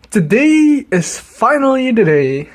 Today is finally the day.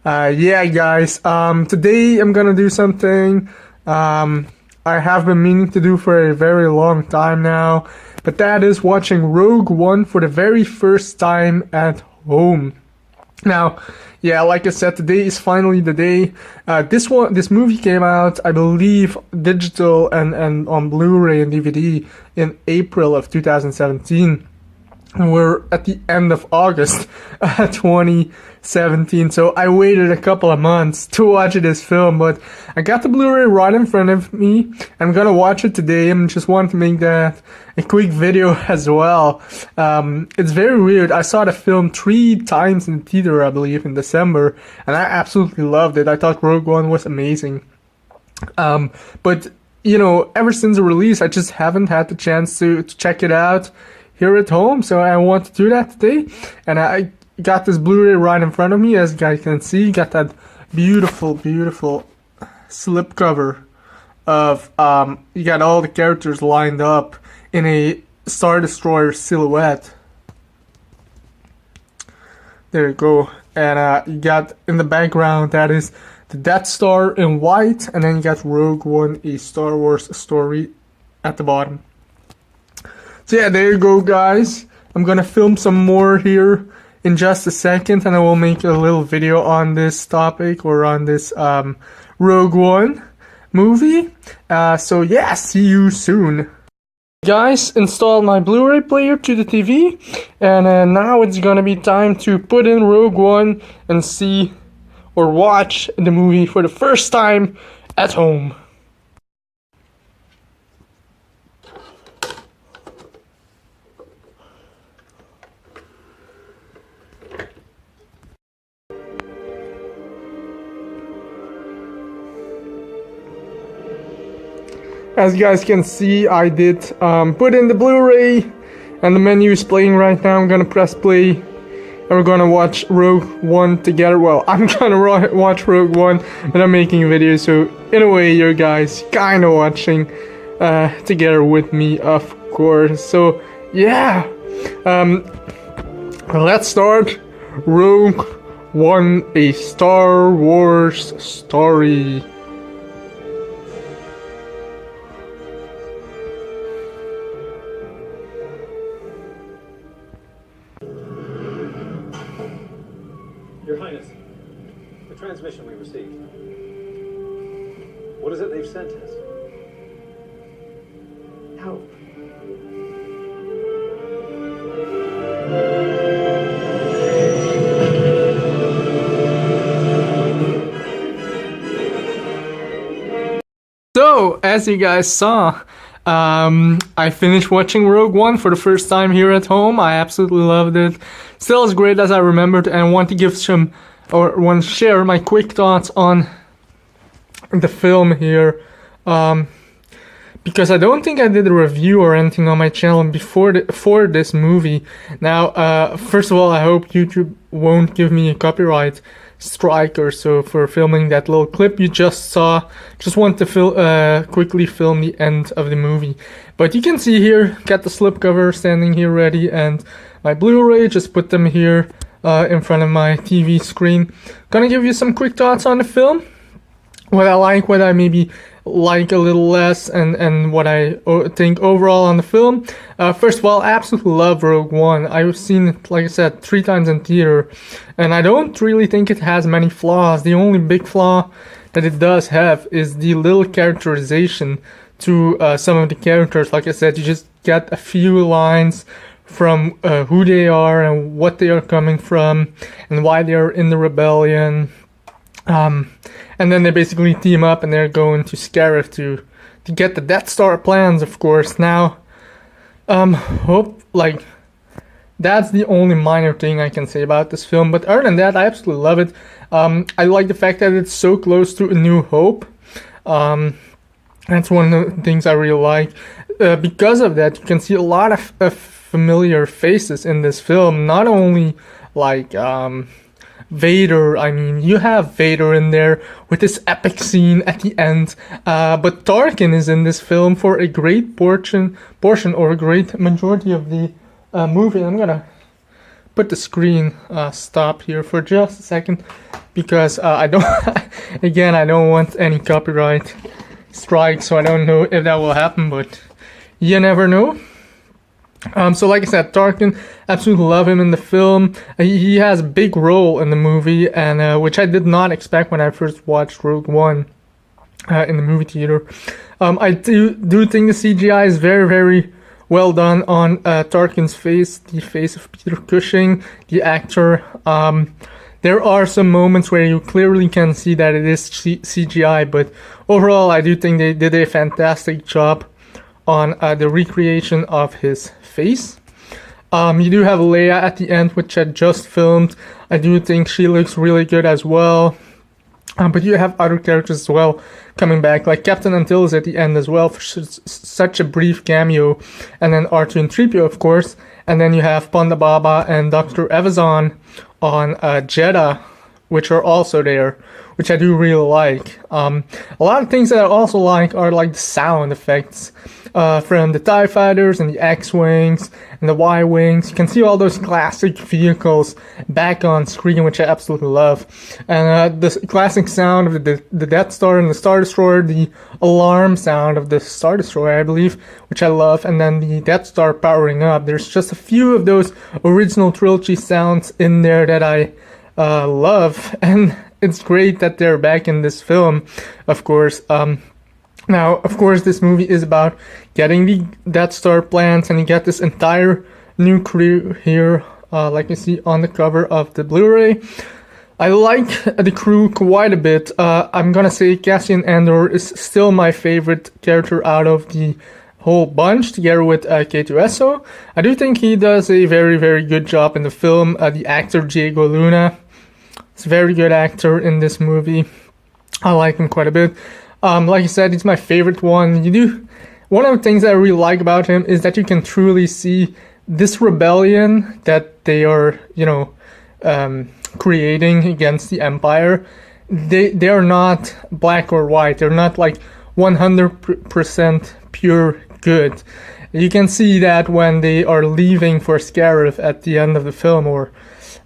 Yeah, guys. Today I'm gonna do something I have been meaning to do for a very long time now, but that is watching Rogue One for the very first time at home. Now, yeah, like I said, today is finally the day. This movie came out, I believe, digital and on Blu-ray and DVD in April of 2017. We're at the end of August 2017, so I waited a couple of months to watch this film, but I got the Blu-ray right in front of me. I'm gonna watch it today and just want to make that a quick video as well. It's very weird. I saw the film 3 times in theater, I believe, in December, and I absolutely loved it. I thought Rogue One was amazing. But you know, ever since the release, I just haven't had the chance to check it out here at home, so I want to do that today. And I got this Blu-ray right in front of me, as you guys can see. Got that beautiful slipcover of you got all the characters lined up in a Star Destroyer silhouette. There you go. And you got in the background, that is the Death Star in white, and then you got Rogue One, a Star Wars story at the bottom. So yeah, there you go, guys. I'm gonna film some more here in just a second, and I will make a little video on this topic, or on this Rogue One movie. So yeah, see you soon. Guys, installed my Blu-ray player to the TV, and now it's gonna be time to put in Rogue One and see or watch the movie for the first time at home. As you guys can see, I did put in the Blu-ray, and the menu is playing right now. I'm gonna press play, and we're gonna watch Rogue One together. Well, I'm gonna watch Rogue One, and I'm making a video, so in a way, you guys kinda watching together with me, of course. So yeah, let's start Rogue One, a Star Wars story. Your Highness, the transmission we received. What is it they've sent us? Hope. So, as you guys saw, I finished watching Rogue One for the first time here at home. I absolutely loved it. Still as great as I remembered, and I want to give some, or want to share my quick thoughts on the film here. Because I don't think I did a review or anything on my channel for this movie. Now, first of all, I hope YouTube won't give me a copyright strike or so for filming that little clip you just saw. Just want to quickly film the end of the movie. But you can see here, got the slipcover standing here ready, and my Blu-ray, just put them here in front of my TV screen. Gonna give you some quick thoughts on the film. What I like, what I maybe like a little less, and what I think overall on the film. First of all, I absolutely love Rogue One. I've seen it, like I said, 3 times in theater, and I don't really think it has many flaws. The only big flaw that it does have is the little characterization to some of the characters. Like I said, you just get a few lines from who they are and what they are coming from and why they are in the rebellion. And then they basically team up and they're going to Scarif to get the Death Star plans, of course. Now, that's the only minor thing I can say about this film. But other than that, I absolutely love it. I like the fact that it's so close to A New Hope. That's one of the things I really like. Because of that, you can see a lot of familiar faces in this film. Not only like Vader, I mean, you have Vader in there with this epic scene at the end, but Tarkin is in this film for a great portion or a great majority of the movie. I'm gonna put the screen stop here for just a second because I don't, again, I don't want any copyright strike, so I don't know if that will happen, but you never know. So like I said, Tarkin, absolutely love him in the film. He has a big role in the movie, and which I did not expect when I first watched Rogue One in the movie theater. I do think the CGI is very, very well done on Tarkin's face, the face of Peter Cushing, the actor. There are some moments where you clearly can see that it is CGI, but overall I do think they did a fantastic job on the recreation of his face. You do have Leia at the end, which I just filmed. I do think she looks really good as well. But you have other characters as well coming back, like Captain Antilles at the end as well for such a brief cameo, and then R2 and 3PO, of course, and then you have Ponda Baba and Dr. Evazan on Jeddah, which are also there, which I do really like. A lot of things that I also like are like the sound effects from the TIE Fighters and the X-Wings and the Y-Wings. You can see all those classic vehicles back on screen, which I absolutely love. And the classic sound of the Death Star and the Star Destroyer, the alarm sound of the Star Destroyer, I believe, which I love, and then the Death Star powering up. There's just a few of those original trilogy sounds in there that I love, and it's great that they're back in this film, of course. Now, of course, this movie is about getting the Death Star plans, and you get this entire new crew here, like you see on the cover of the Blu-ray. I like the crew quite a bit. I'm gonna say Cassian Andor is still my favorite character out of the whole bunch, together with K2SO. I do think he does a very, very good job in the film. The actor Diego Luna is a very good actor in this movie. I like him quite a bit. Like I said, he's my favorite one. One of the things that I really like about him is that you can truly see this rebellion that they are, creating against the Empire. They are not black or white. They're not like 100% pure good. You can see that when they are leaving for Scarif at the end of the film, or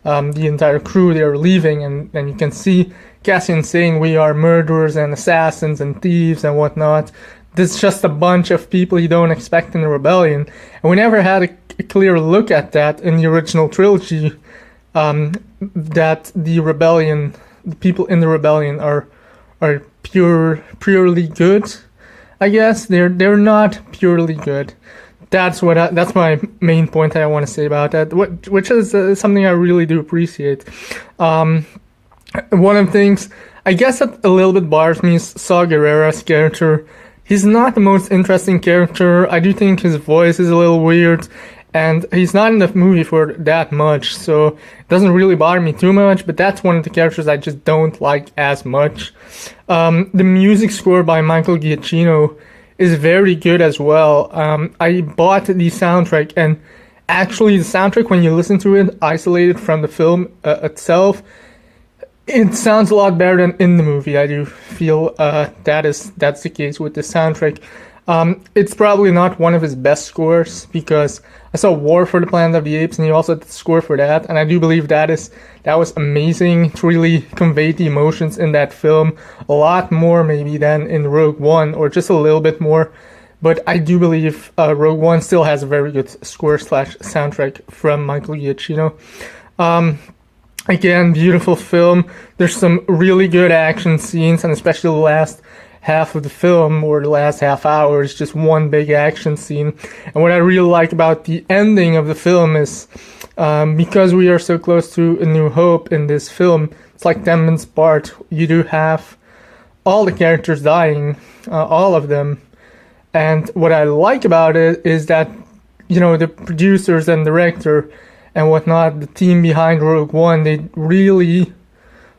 the entire crew, they are leaving, and you can see Cassian saying, "We are murderers and assassins and thieves and whatnot." This is just a bunch of people you don't expect in the rebellion, and we never had a clear look at that in the original trilogy. That the people in the rebellion are purely good. I guess they're not purely good. That's my main point I want to say about that, which is something I really do appreciate. One of the things I guess that a little bit bothers me is Saw Gerrera's character. He's not the most interesting character. I do think his voice is a little weird, and he's not in the movie for that much, so it doesn't really bother me too much, but that's one of the characters I just don't like as much. The music score by Michael Giacchino is very good as well. I bought the soundtrack, and actually the soundtrack, when you listen to it isolated from the film itself, it sounds a lot better than in the movie. I do feel that's the case with the soundtrack. It's probably not one of his best scores, because I saw War for the Planet of the Apes and he also did the score for that, and I do believe that was amazing. It really conveyed the emotions in that film a lot more maybe than in Rogue One, or just a little bit more. But I do believe Rogue One still has a very good score / soundtrack from Michael Giacchino. Again, beautiful film. There's some really good action scenes, and especially the last half of the film, or the last half hour, is just one big action scene. And what I really like about the ending of the film is, because we are so close to A New Hope in this film, it's like 10 minutes apart. You do have all the characters dying, all of them. And what I like about it is that, the producers and director and whatnot, the team behind Rogue One, they really,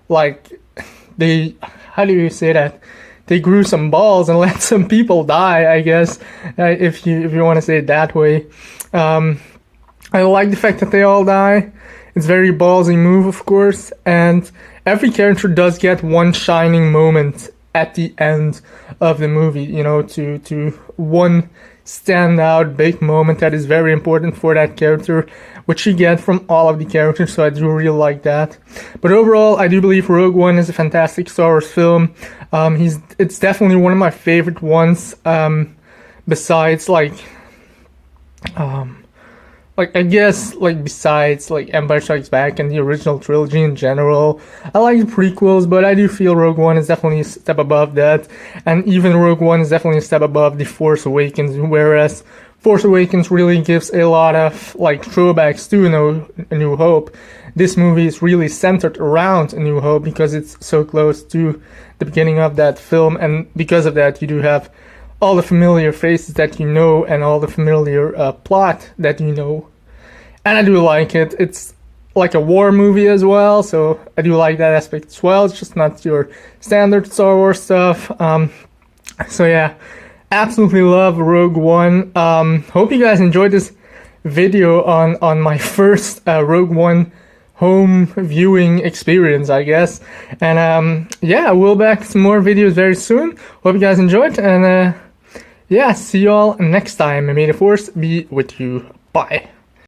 how do you say that? They grew some balls and let some people die, I guess, if you want to say it that way. I like the fact that they all die. It's a very ballsy move, of course, and every character does get one shining moment at the end of the movie, to one standout big moment that is very important for that character. which you get from all of the characters, so I do really like that. But overall, I do believe Rogue One is a fantastic Star Wars film. It's definitely one of my favorite ones, besides I guess besides Empire Strikes Back and the original trilogy in general. I like the prequels, but I do feel Rogue One is definitely a step above that, and even Rogue One is definitely a step above The Force Awakens, whereas Force Awakens really gives a lot of throwbacks to A New Hope. This movie is really centered around A New Hope because it's so close to the beginning of that film, and because of that you do have all the familiar faces that you know and all the familiar plot that you know. And I do like it. It's like a war movie as well, so I do like that aspect as well. It's just not your standard Star Wars stuff. So yeah, absolutely love Rogue One. Hope you guys enjoyed this video on my first Rogue One home viewing experience, I guess. And yeah, we'll back some more videos very soon. Hope you guys enjoyed, and yeah, see you all next time. May the Force be with you. Bye.